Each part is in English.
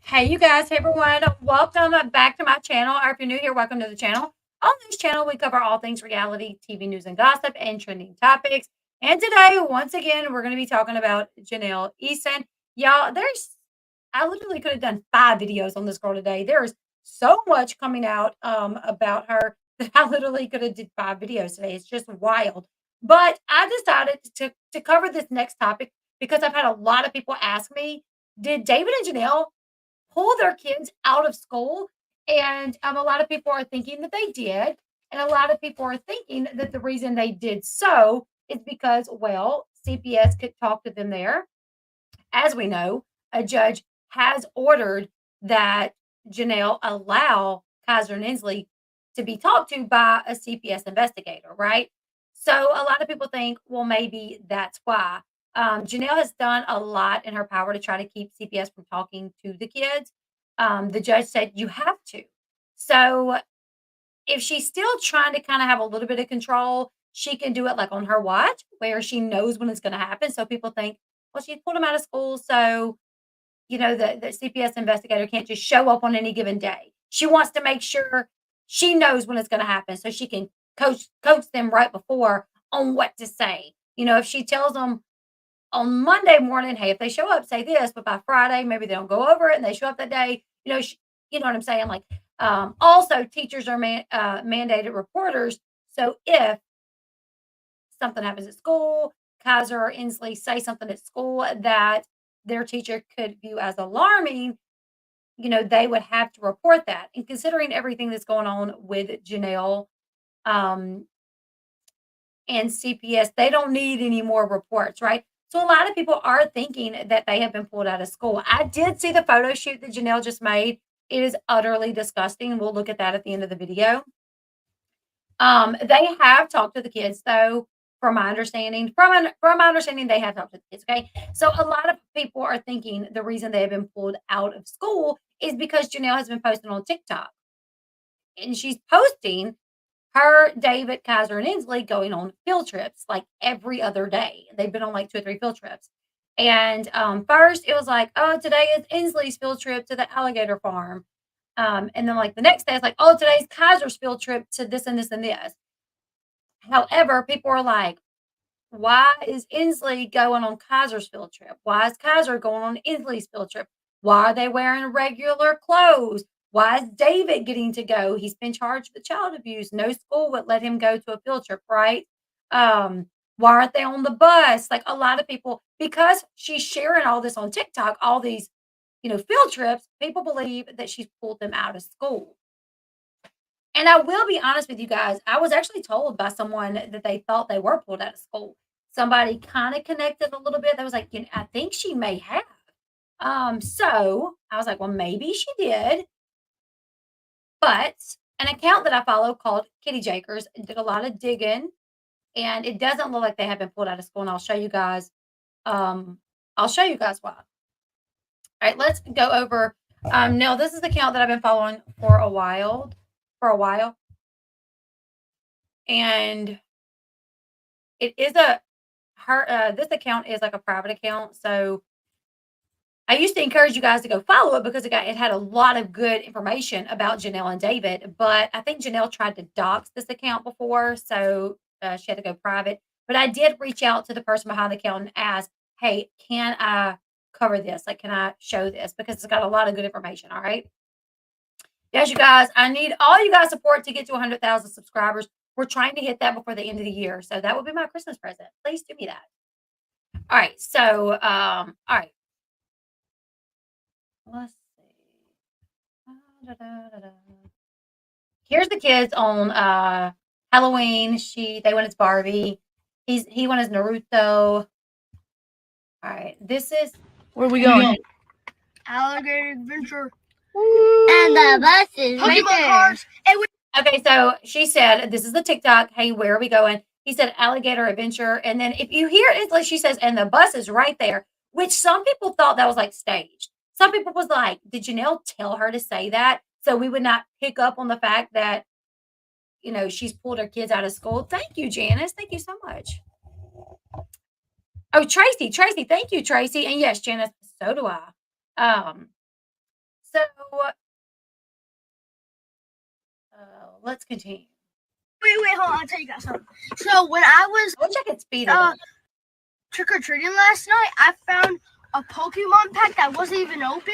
Hey, you guys. Hey, everyone. Welcome back to my channel. Or if you're new here, welcome to the channel. On this channel, we cover all things reality, TV news and gossip, and trending topics. And today, once again, we're going to be talking about Jenelle Eason. Y'all, I literally could have done 5 videos on this girl today. There's so much coming out about her that I literally could have did 5 videos today. It's just wild. But I decided to cover this next topic because I've had a lot of people ask me, did David and Jenelle pull their kids out of school? And a lot of people are thinking that they did. And a lot of people are thinking that the reason they did so is because, well, CPS could talk to them there. As we know, a judge has ordered that Jenelle allow Kaiser and Inslee to be talked to by a CPS investigator, right? So a lot of people think, well, maybe that's why. Jenelle has done a lot in her power to try to keep CPS from talking to the kids. The judge said you have to. So if she's still trying to kind of have a little bit of control, she can do it like on her watch where she knows when it's going to happen. So people think, well, she pulled him out of school. So, the CPS investigator can't just show up on any given day. She wants to make sure she knows when it's going to happen so she can coach them right before on what to say. If she tells them on Monday morning, hey, if they show up, say this, but by Friday, maybe they don't go over it and they show up that day. You know what I'm saying? Like, also, teachers are mandated reporters. So if something happens at school, Kaiser or Inslee say something at school that their teacher could view as alarming, they would have to report that. And considering everything that's going on with Jenelle and CPS, they don't need any more reports, right? So a lot of people are thinking that they have been pulled out of school. I did see the photo shoot that Jenelle just made. It is utterly disgusting. We'll look at that at the end of the video. They have talked to the kids, though, from my understanding. From my understanding, they have talked to the kids, okay? So a lot of people are thinking the reason they have been pulled out of school is because Jenelle has been posting on TikTok. And she's posting her, David, Kaiser, and Inslee going on field trips like every other day. They've been on like 2 or 3 field trips. And first it was like, oh, today is Inslee's field trip to the alligator farm. And then like the next day it's like, oh, today's Kaiser's field trip to this and this and this. However, people are like, why is Inslee going on Kaiser's field trip? Why is Kaiser going on Inslee's field trip? Why are they wearing regular clothes? Why is David getting to go? He's been charged with child abuse. No school would let him go to a field trip, right? Why aren't they on the bus? Like a lot of people, because she's sharing all this on TikTok, all these, field trips, people believe that she's pulled them out of school. And I will be honest with you guys, I was actually told by someone that they thought they were pulled out of school. Somebody kind of connected a little bit. That was like, I think she may have. So I was like, well, maybe she did. But an account that I follow called Kitty Jakers did a lot of digging, and it doesn't look like they have been pulled out of school. And I'll show you guys. I'll show you guys why. All right, let's go over. Now this is the account that I've been following for a while. And it is this account is like a private account. So I used to encourage you guys to go follow it because it had a lot of good information about Jenelle and David. But I think Jenelle tried to dox this account before, so she had to go private. But I did reach out to the person behind the account and ask, hey, can I cover this? Like, can I show this? Because it's got a lot of good information, all right? Yes, you guys, I need all you guys' support to get to 100,000 subscribers. We're trying to hit that before the end of the year. So that would be my Christmas present. Please do me that. All right. So, all right. Let's see. Here's the kids on Halloween. They went as Barbie. He went as Naruto. All right. This is where are we going? Alligator Adventure. And the bus is right there. Okay, so she said, this is the TikTok. Hey, where are we going? He said, Alligator Adventure. And then if you hear it, it's like she says, and the bus is right there, which some people thought that was like staged. Some people was like, did Jenelle tell her to say that? so we would not pick up on the fact that, she's pulled her kids out of school. Thank you, Janice. Thank you so much. Oh, Tracy, thank you, Tracy. And yes, Janice, so do I. So let's continue. Wait, hold on. I'll tell you guys something. So when I was I wish I could speed it. trick-or-treating last night, I found a Pokemon pack that wasn't even open.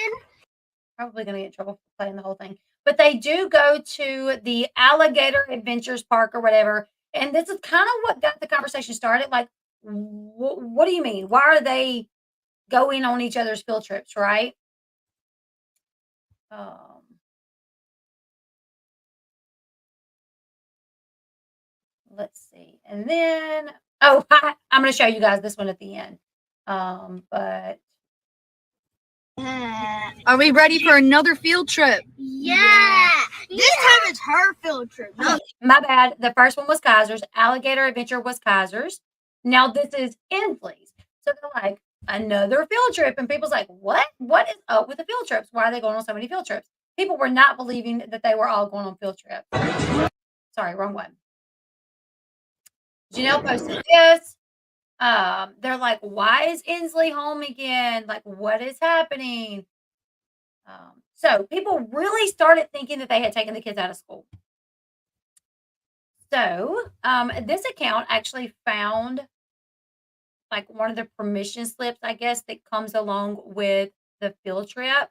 Probably going to get in trouble for playing the whole thing. But they do go to the Alligator Adventures Park or whatever. And this is kind of what got the conversation started. Like, what do you mean? Why are they going on each other's field trips, right? Let's see. And then, I'm going to show you guys this one at the end. But are we ready for another field trip? Yeah. This time it's her field trip. No. My bad. The first one was Kaiser's. Alligator Adventure was Kaiser's. Now this is Inslee's. So they're like, another field trip. And people's like, what? What is up with the field trips? Why are they going on so many field trips? People were not believing that they were all going on field trips. Sorry, wrong one. Jenelle posted this. They're like, why is Inslee home again? Like, what is happening? So people really started thinking that they had taken the kids out of school. So this account actually found like one of the permission slips, I guess, that comes along with the field trip.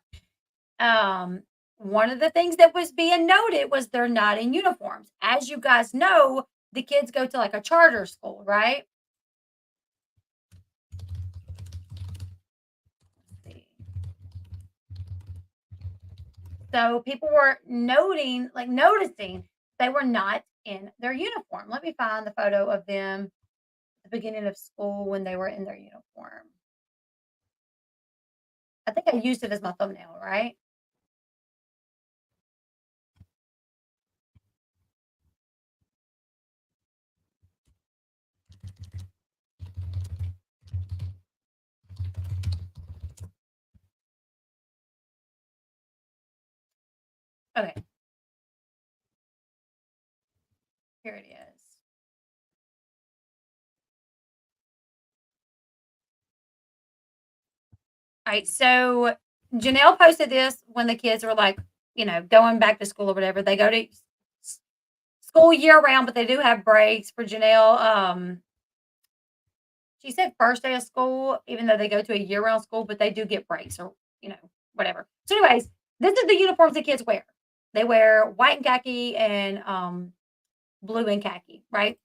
One of the things that was being noted was they're not in uniforms. As you guys know, the kids go to like a charter school, right? Let's see. So people were noticing they were not in their uniform. Let me find the photo of them at the beginning of school when they were in their uniform. I think I used it as my thumbnail, right? Okay. Here it is. All right, so Jenelle posted this when the kids were like, going back to school or whatever. They go to school year round, but they do have breaks for Jenelle. She said first day of school, even though they go to a year round school, but they do get breaks or, whatever. So anyways, this is the uniforms the kids wear. They wear white and khaki and blue and khaki, right?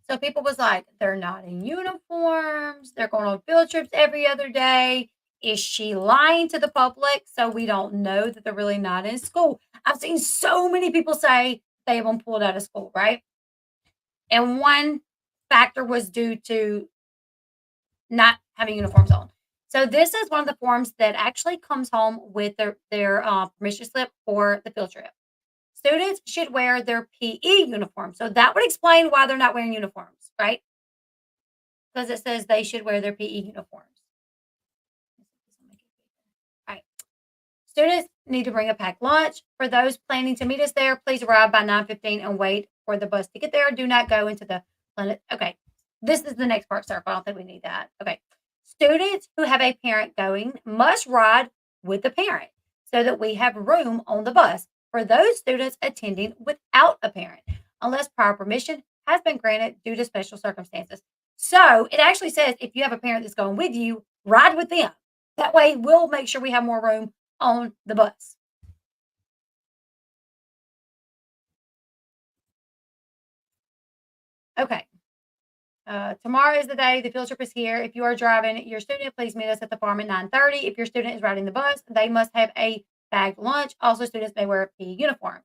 So people was like, they're not in uniforms. They're going on field trips every other day. Is she lying to the public? So we don't know that they're really not in school. I've seen so many people say they have been pulled out of school, right? And one factor was due to not having uniforms on. So this is one of the forms that actually comes home with their permission slip for the field trip. Students should wear their PE uniform. So that would explain why they're not wearing uniforms, right? Because it says they should wear their PE uniforms. All right. Students need to bring a packed lunch. For those planning to meet us there, please arrive by 9:15 and wait for the bus to get there. Do not go into the planet. Okay. This is the next part, sir. I don't think we need that. Okay. Students who have a parent going must ride with the parent so that we have room on the bus for those students attending without a parent, unless prior permission has been granted due to special circumstances. So it actually says if you have a parent that's going with you, ride with them. That way we'll make sure we have more room on the bus. Okay. Tomorrow is the day. The field trip is here. If you are driving your student, please meet us at the farm at 9:30. If your student is riding the bus, they must have a bagged lunch. Also, students may wear a PE uniform.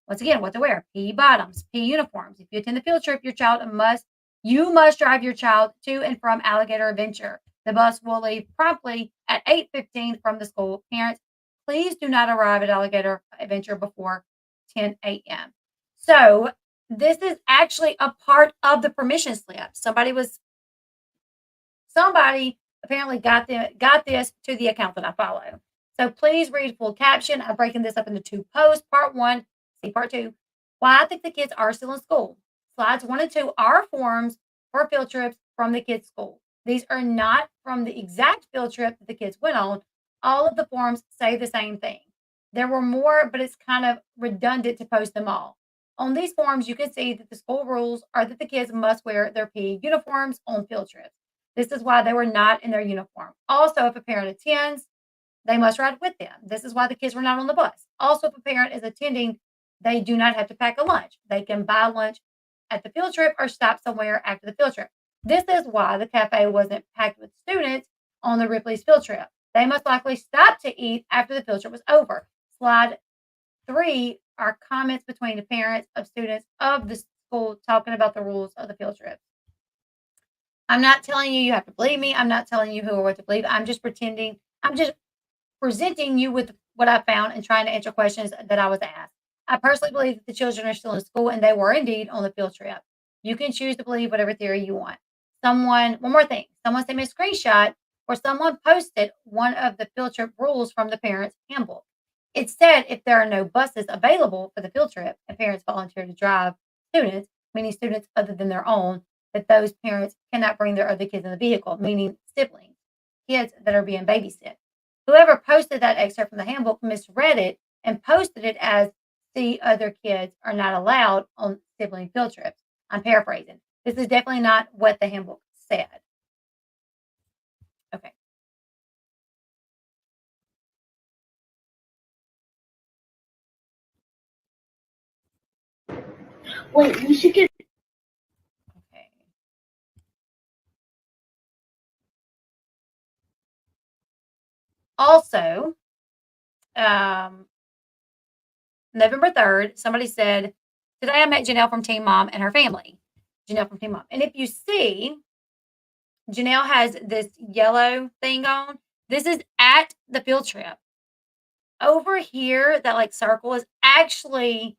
Once again, what to wear? PE bottoms, PE uniforms. If you attend the field trip, you must drive your child to and from Alligator Adventure. The bus will leave promptly at 8:15 from the school. Parents, please do not arrive at Alligator Adventure before 10 a.m. So this is actually a part of the permission slip. Somebody apparently got this to the account that I follow. So please read full caption. I'm breaking this up into 2 posts. Part 1, see part 2. Why I think the kids are still in school. Slides 1 and 2 are forms for field trips from the kids' school. These are not from the exact field trip that the kids went on. All of the forms say the same thing. There were more, but it's kind of redundant to post them all. On these forms, you can see that the school rules are that the kids must wear their PE uniforms on field trips. This is why they were not in their uniform. Also, if a parent attends, they must ride with them. This is why the kids were not on the bus. Also, if a parent is attending, they do not have to pack a lunch. They can buy lunch at the field trip or stop somewhere after the field trip. This is why the cafe wasn't packed with students on the Ripley's field trip. They must likely stop to eat after the field trip was over. Slide 3 are comments between the parents of students of the school talking about the rules of the field trip. I'm not telling you have to believe me. I'm not telling you who or what to believe. I'm just presenting you with what I found and trying to answer questions that I was asked. I personally believe that the children are still in school and they were indeed on the field trip. You can choose to believe whatever theory you want. One more thing, someone sent me a screenshot where someone posted one of the field trip rules from the parents' handbook. It said if there are no buses available for the field trip and parents volunteer to drive students, meaning students other than their own, that those parents cannot bring their other kids in the vehicle, meaning siblings, kids that are being babysit. Whoever posted that excerpt from the handbook misread it and posted it as the other kids are not allowed on sibling field trips. I'm paraphrasing. This is definitely not what the handbook said. Okay. Wait, you should get. Okay. Also, November 3rd, somebody said, today I met Jenelle from Team Mom and her family. Jenelle from Team Mom. And if you see, Jenelle has this yellow thing on. This is at the field trip. Over here, that like circle is actually,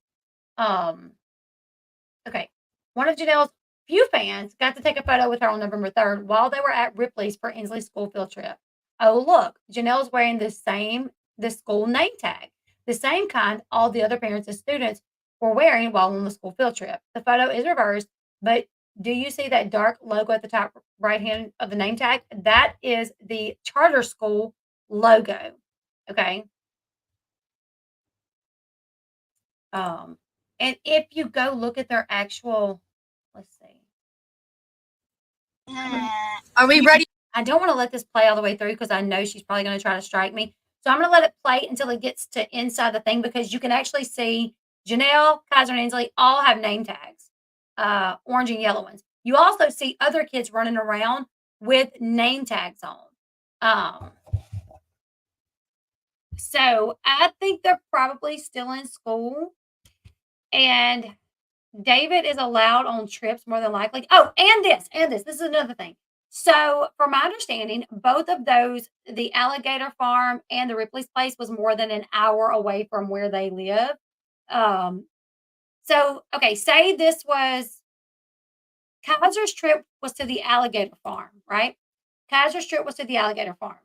okay. One of Janelle's few fans got to take a photo with her on November 3rd while they were at Ripley's for Inslee's school field trip. Oh, look, Janelle's wearing the school name tag, the same kind all the other parents and students were wearing while on the school field trip. The photo is reversed, but do you see that dark logo at the top right hand of the name tag? That is the charter school logo. Okay. And if you go look at their actual, let's see. Are we ready? I don't want to let this play all the way through because I know she's probably going to try to strike me. So I'm going to let it play until it gets to inside the thing because you can actually see Jenelle, Kaiser, and Inslee all have name tags, orange and yellow ones. You also see other kids running around with name tags on. So I think they're probably still in school. And David is allowed on trips more than likely. Oh, and this. This is another thing. So, from my understanding, both of those, the alligator farm and the Ripley's place, was more than an hour away from where they live. Okay, say this was Kaiser's trip was to the alligator farm, right? Kaiser's trip was to the alligator farm.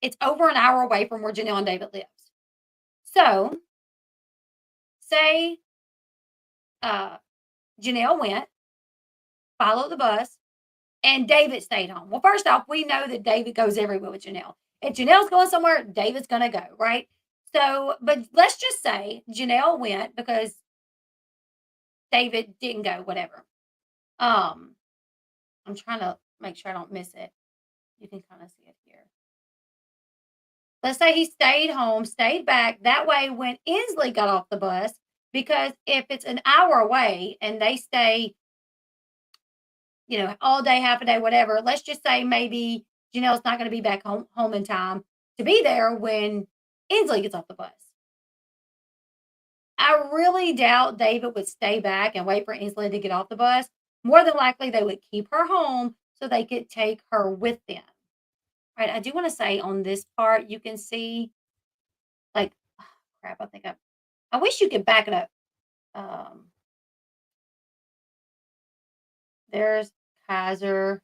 It's over an hour away from where Jenelle and David lives. So, say Jenelle went, followed the bus, and David stayed home. Well, first off, we know that David goes everywhere with Jenelle. If Janelle's going somewhere, David's going to go, right? So, but let's just say Jenelle went because David didn't go, whatever. I'm trying to make sure I don't miss it. You can kind of see it here. Let's say he stayed home, stayed back. That way, when Inslee got off the bus, because if it's an hour away and they stay, all day, half a day, whatever, let's just say maybe Janelle's not going to be back home in time to be there when Inslee gets off the bus. I really doubt David would stay back and wait for Inslee to get off the bus. More than likely, they would keep her home so they could take her with them. All right, I do want to say on this part, you can see, like, oh, crap, I wish you could back it up. There's Kaiser.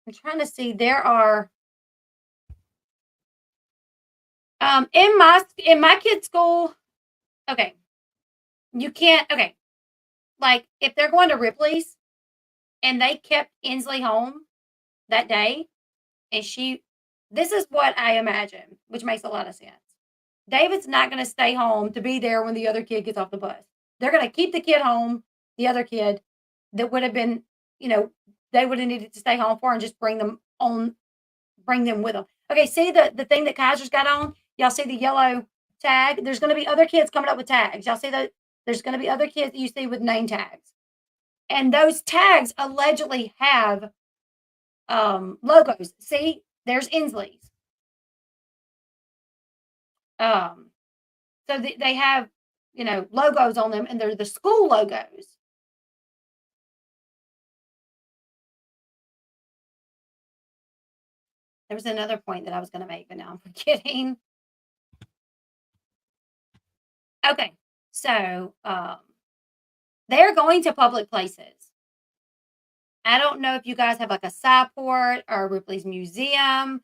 I'm trying to see, there are In my kid's school, okay, you can't. Okay, like if they're going to Ripley's and they kept Inslee home that day, and this is what I imagine, which makes a lot of sense. David's not going to stay home to be there when the other kid gets off the bus. They're going to keep the kid home, the other kid that would have been, they would have needed to stay home for and just bring them with them. Okay, see the thing that Kaiser's got on? Y'all see the yellow tag? There's going to be other kids coming up with tags. Y'all see that? There's going to be other kids that you see with name tags. And those tags allegedly have logos. See, there's Inslee's. So they have, logos on them, and they're the school logos. There was another point that I was going to make, but now I'm forgetting. Okay, so they're going to public places. I don't know if you guys have like a Cyport or Ripley's Museum,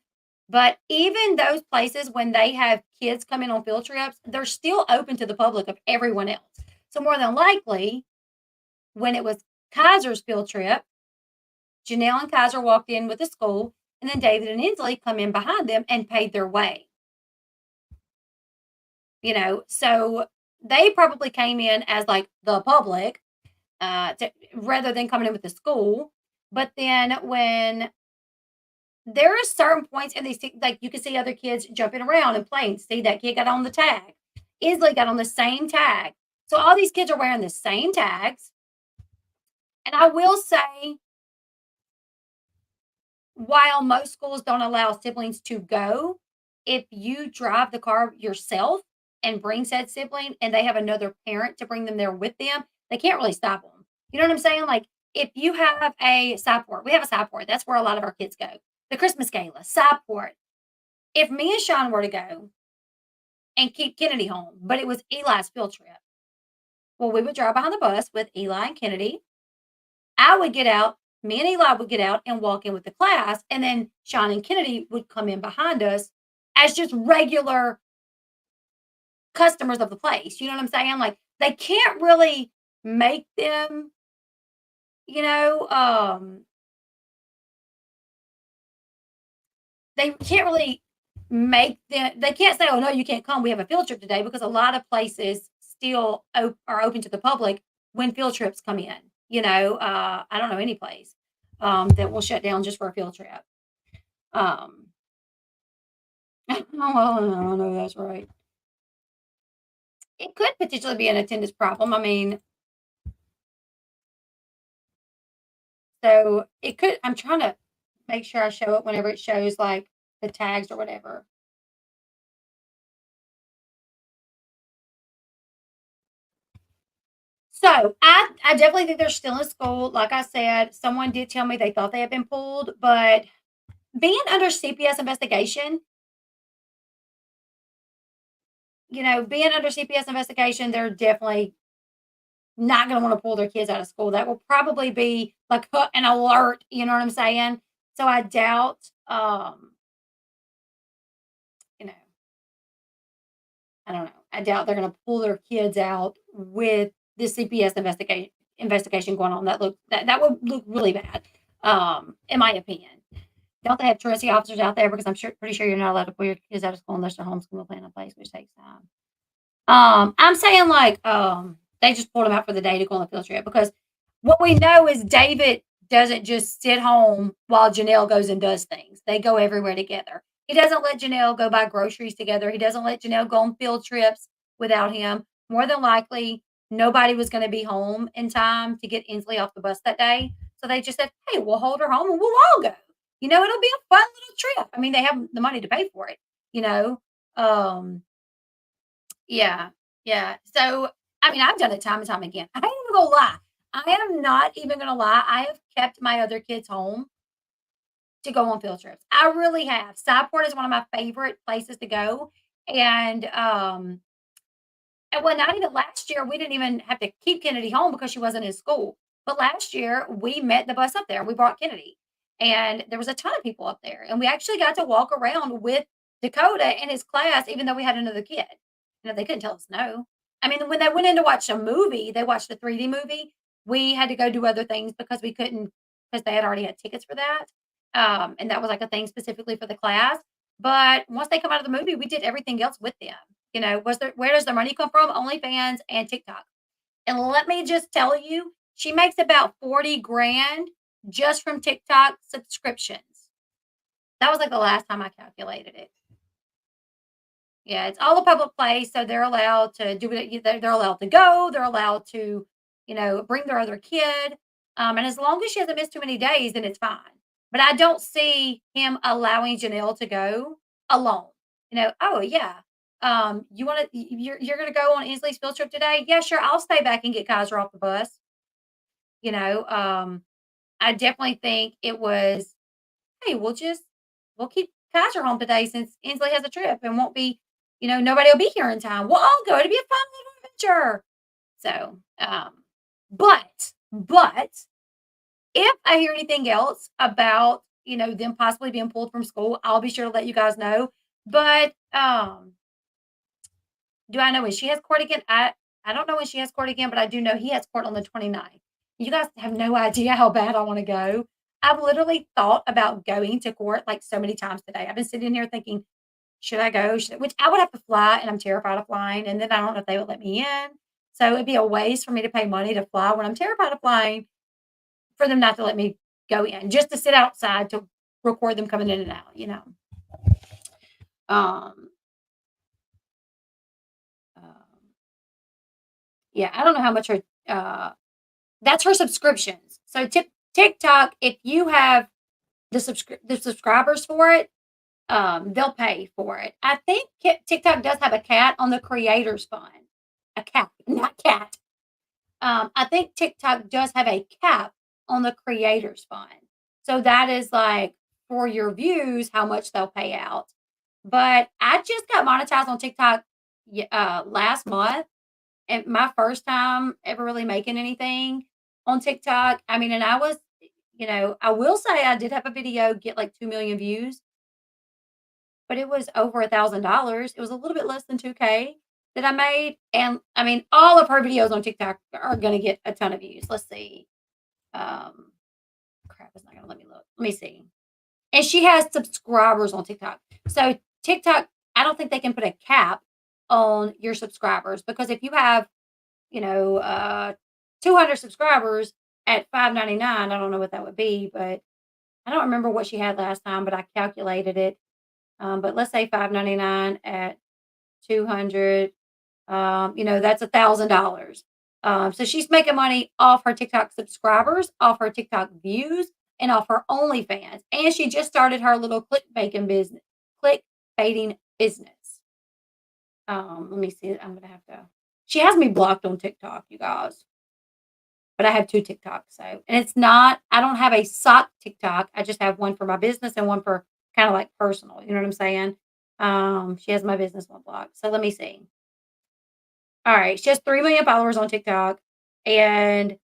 but even those places, when they have kids come in on field trips, they're still open to the public of everyone else. So more than likely, when it was Kaiser's field trip, Jenelle and Kaiser walked in with the school, and then David and Inslee come in behind them and paid their way. So they probably came in as like the public rather than coming in with the school. But then when there are certain points and like you can see other kids jumping around and playing. See, that kid got on the tag. Inslee got on the same tag. So all these kids are wearing the same tags. And I will say, while most schools don't allow siblings to go, if you drive the car yourself and bring said sibling and they have another parent to bring them there with them, they can't really stop them. You know what I'm saying? Like if you have a Cyport, we have a Cyport. That's where a lot of our kids go. The Christmas Gala, Cyport. If me and Sean were to go and keep Kennedy home, but it was Eli's field trip, well, we would drive behind the bus with Eli and Kennedy. I would get out, me and Eli would get out and walk in with the class, and then Sean and Kennedy would come in behind us as just regular customers of the place. You know what I'm saying? Like they can't really make them, they can't really make them, they can't say, oh, no, you can't come. We have a field trip today, because a lot of places still are open to the public when field trips come in. I don't know any place that will shut down just for a field trip. Oh, no, that's right. It could potentially be an attendance problem. I mean, so it could, I'm trying to make sure I show it whenever it shows like the tags or whatever. So I definitely think they're still in school. Like I said, someone did tell me they thought they had been pulled, but being under CPS investigation, they're definitely not going to want to pull their kids out of school. That will probably be like an alert. You know what I'm saying? So I doubt, I don't know. I doubt they're going to pull their kids out with the CPS investigation going on. That would look really bad, in my opinion. Don't they have truancy officers out there? Because I'm pretty sure you're not allowed to pull your kids out of school unless they're homeschool plan in place, which takes time. I'm saying like they just pulled them out for the day to go on the field trip, because what we know is David doesn't just sit home while Jenelle goes and does things. They go everywhere together. He doesn't let Jenelle go buy groceries together. He doesn't let Jenelle go on field trips without him. More than likely, nobody was going to be home in time to get Inslee off the bus that day. So they just said, hey, we'll hold her home and we'll all go. It'll be a fun little trip. I mean, they have the money to pay for it, Yeah. Yeah. So, I mean, I've done it time and time again. I ain't even gonna lie. I am not even gonna lie. I have kept my other kids home to go on field trips. I really have. Cyport is one of my favorite places to go. And well, not even last year, we didn't even have to keep Kennedy home because she wasn't in school. But last year, we met the bus up there. We brought Kennedy, and there was a ton of people up there, and we actually got to walk around with Dakota in his class, even though we had another kid. They couldn't tell us no. I mean, when they went in to watch a movie, they watched a 3D movie. We had to go do other things because we couldn't, because they had already had tickets for that. And that was like a thing specifically for the class. But once they come out of the movie, we did everything else with them. Where does their money come from? OnlyFans and TikTok. And let me just tell you, she makes about 40 grand just from TikTok subscriptions. That was like the last time I calculated it. Yeah, it's all a public place, so they're allowed to do it. They're allowed to go. They're allowed to, bring their other kid. And as long as she hasn't missed too many days, then it's fine. But I don't see him allowing Jenelle to go alone. Oh yeah. You're gonna go on Inslee's field trip today? Yeah, sure. I'll stay back and get Kaiser off the bus. I definitely think it was, hey, we'll keep Kaiser home today since Inslee has a trip and won't be, nobody will be here in time. We'll all go. It'll be a fun little adventure. So, but if I hear anything else about, them possibly being pulled from school, I'll be sure to let you guys know. But do I know when she has court again? I don't know when she has court again, but I do know he has court on the 29th. You guys have no idea how bad I want to go. I've literally thought about going to court like so many times today. I've been sitting here thinking, should I go? Which I would have to fly, and I'm terrified of flying. And then I don't know if they would let me in. So it'd be a waste for me to pay money to fly when I'm terrified of flying, for them not to let me go in, just to sit outside to record them coming in and out, Yeah, I don't know how much her, that's her subscriptions. So TikTok, if you have the subscribers for it, they'll pay for it. I think TikTok does have a cat on the creators fund. A cap, not cat. I think TikTok does have a cap on the creators fund. So that is like for your views, how much they'll pay out. But I just got monetized on TikTok last month, and my first time ever really making anything on TikTok. I mean, and I was, I will say I did have a video get like 2 million views, but it was over $1,000. It was a little bit less than 2K that I made. And I mean, all of her videos on TikTok are going to get a ton of views. Let's see. Crap, it's not going to let me look. Let me see. And she has subscribers on TikTok. So TikTok, I don't think they can put a cap on your subscribers, because if you have, 200 subscribers at $5.99, I don't know what that would be, but I don't remember what she had last time, but I calculated it. But let's say $5.99 at 200, that's $1,000. So she's making money off her TikTok subscribers, off her TikTok views, and off her OnlyFans. And she just started her little clickbaiting business. Let me see. I'm gonna have to. She has me blocked on TikTok, you guys. But I have 2 TikToks, so, and it's not. I don't have a sock TikTok. I just have one for my business and one for kind of like personal. You know what I'm saying? She has my business one blocked. So let me see. All right, she has 3 million followers on TikTok, and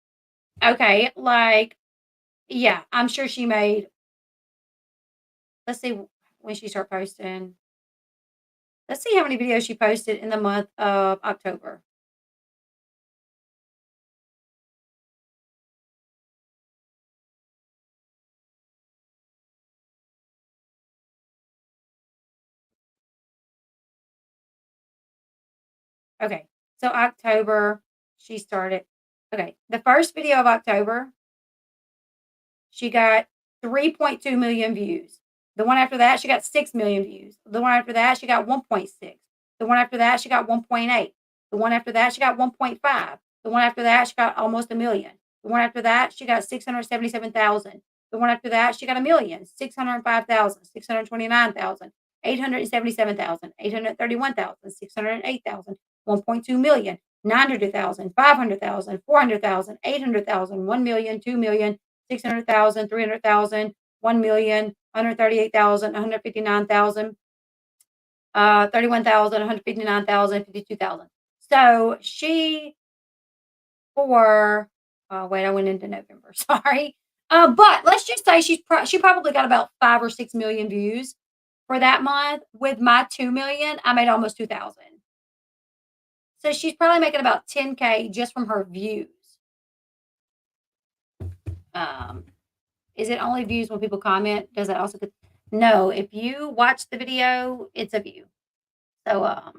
okay, like, yeah, I'm sure she made. Let's see when she started posting. Let's see how many videos she posted in the month of October. Okay, so October, she started. Okay, the first video of October, she got 3.2 million views. The one after that, she got 6 million views. The one after that, she got 1.6. The one after that, she got 1.8. The one after that, she got 1.5. The one after that, she got almost a million. The one after that, she got 677,000. The one after that, she got a million, 605,000, 629,000, 877,000, 831,000, 608,000, 1.2 million, 900,000, 500,000, 400,000, 800,000, 1 million, 2 million, 600,000, 300,000, 1 million, 138,000, 159,000, 31,000, 159,000, 52,000. So she, wait, I went into November, sorry. But let's just say she probably got about 5 or 6 million views for that month. With my 2 million, I made almost 2,000. So she's probably making about 10K just from her views. Is it only views when people comment? Does it also? No, if you watch the video, it's a view. So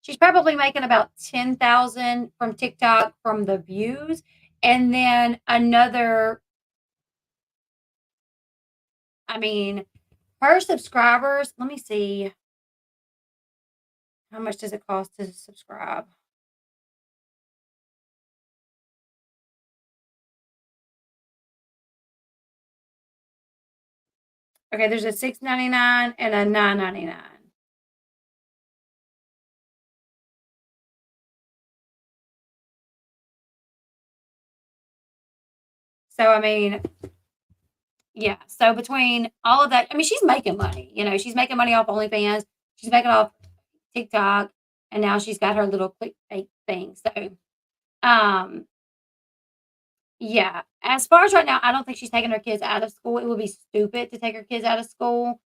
she's probably making about 10,000 from TikTok from the views, and then another. I mean, her subscribers. Let me see. How much does it cost to subscribe? Okay, there's a $6.99 and a $9.99. So I mean, yeah. So between all of that, I mean, she's making money. You know, she's making money off OnlyFans. She's making off TikTok, and now she's got her little clickbait thing. So, um, yeah. As far as right now, I don't think she's taking her kids out of school. It would be stupid to take her kids out of school.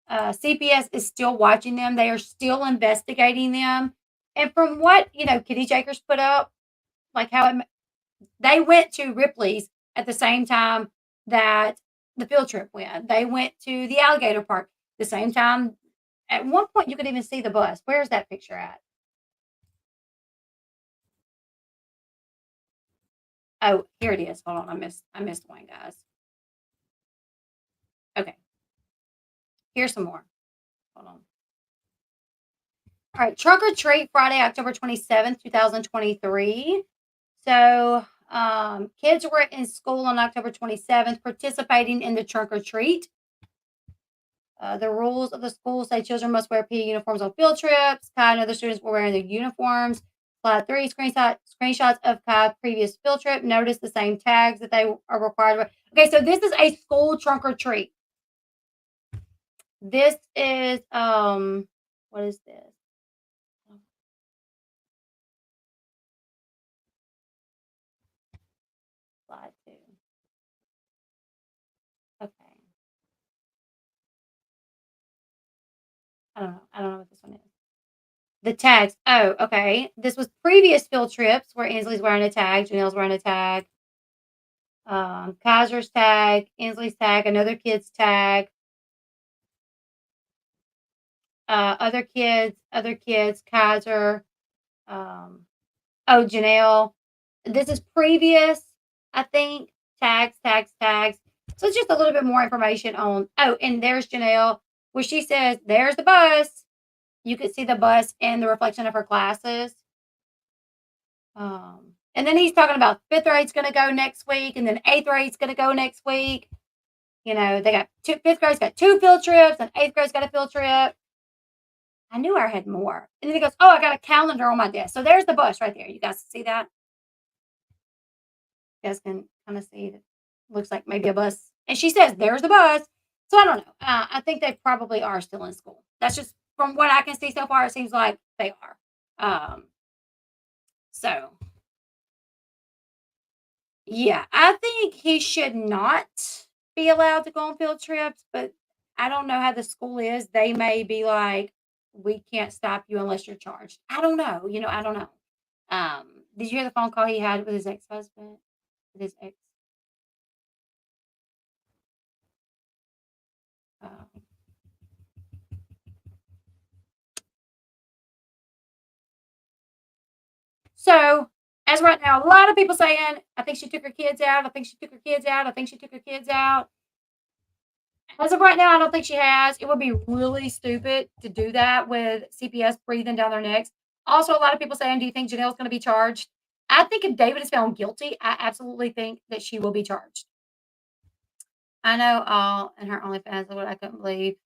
CPS is still watching them. They are still investigating them. And from what Kitty Jakers put up, like how they went to Ripley's at the same time that the field trip went. They went to the alligator park the same time. At one point, you could even see the bus. Where's that picture at? Oh, here it is. Hold on, I missed one, guys. Okay, here's some more. Hold on. All right, Trunk or Treat, Friday, October 27th, 2023. So, kids were in school on October 27th participating in the Trunk or Treat. The rules of the school say children must wear PE uniforms on field trips. Kai and other students were wearing their uniforms. Slide 3, screenshots of Kai's previous field trip. Notice the same tags that they are required to wear. Okay, so this is a school trunk or treat. This is, what is this? Slide 2. Okay. I don't know what this one is. The tags. Oh, okay. This was previous field trips where Ainsley's wearing a tag, Janelle's wearing a tag, Kaiser's tag, Ainsley's tag, another kid's tag, other kids, Kaiser, Janelle. This is previous, I think. Tags. So it's just a little bit more information on. Oh, and there's Janelle, where she says, "There's the bus." You could see the bus and the reflection of her glasses. And then he's talking about fifth grade's going to go next week, and then eighth grade's going to go next week. They got fifth grade's got 2 field trips, and eighth grade's got a field trip. I knew I had more. And then he goes, "Oh, I got a calendar on my desk." So there's the bus right there. You guys see that? You guys can kind of see it. Looks like maybe a bus. And she says, "There's the bus." So I don't know. I think they probably are still in school. That's just from what I can see so far. It seems like they are. So yeah, I think he should not be allowed to go on field trips, but I don't know how the school is. They may be like, "We can't stop you unless you're charged." I don't know. I don't know. Did you hear the phone call he had with his ex-husband? With his ex? Um, so as right now, a lot of people saying, "I think she took her kids out. I think she took her kids out. I think she took her kids out." As of right now, I don't think she has. It would be really stupid to do that with CPS breathing down their necks. Also, a lot of people saying, "Do you think Janelle's going to be charged?" I think if David is found guilty, I absolutely think that she will be charged. I know all and her OnlyFans is what I couldn't believe.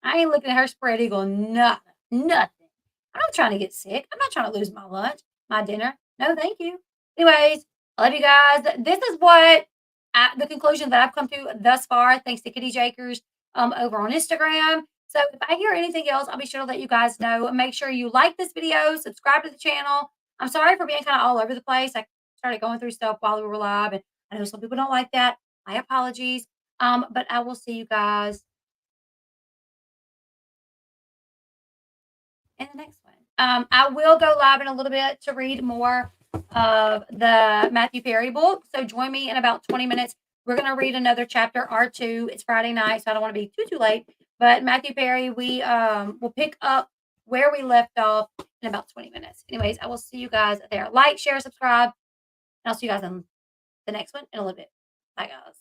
I ain't looking at her spread eagle, nothing, nothing. I'm not trying to get sick. I'm not trying to lose my lunch, my dinner. No, thank you. Anyways, I love you guys. This is what the conclusion that I've come to thus far, thanks to Kitty Jakers over on Instagram. So if I hear anything else, I'll be sure to let you guys know. Make sure you like this video, subscribe to the channel. I'm sorry for being kind of all over the place. I started going through stuff while we were live, and I know some people don't like that. My apologies. But I will see you guys in the next one. I will go live in a little bit to read more of the Matthew Perry book. So join me in about 20 minutes. We're going to read another chapter, R2. It's Friday night, so I don't want to be too late. But Matthew Perry, we will pick up where we left off in about 20 minutes. Anyways, I will see you guys there. Like, share, subscribe, and I'll see you guys in the next one in a little bit. Bye, guys.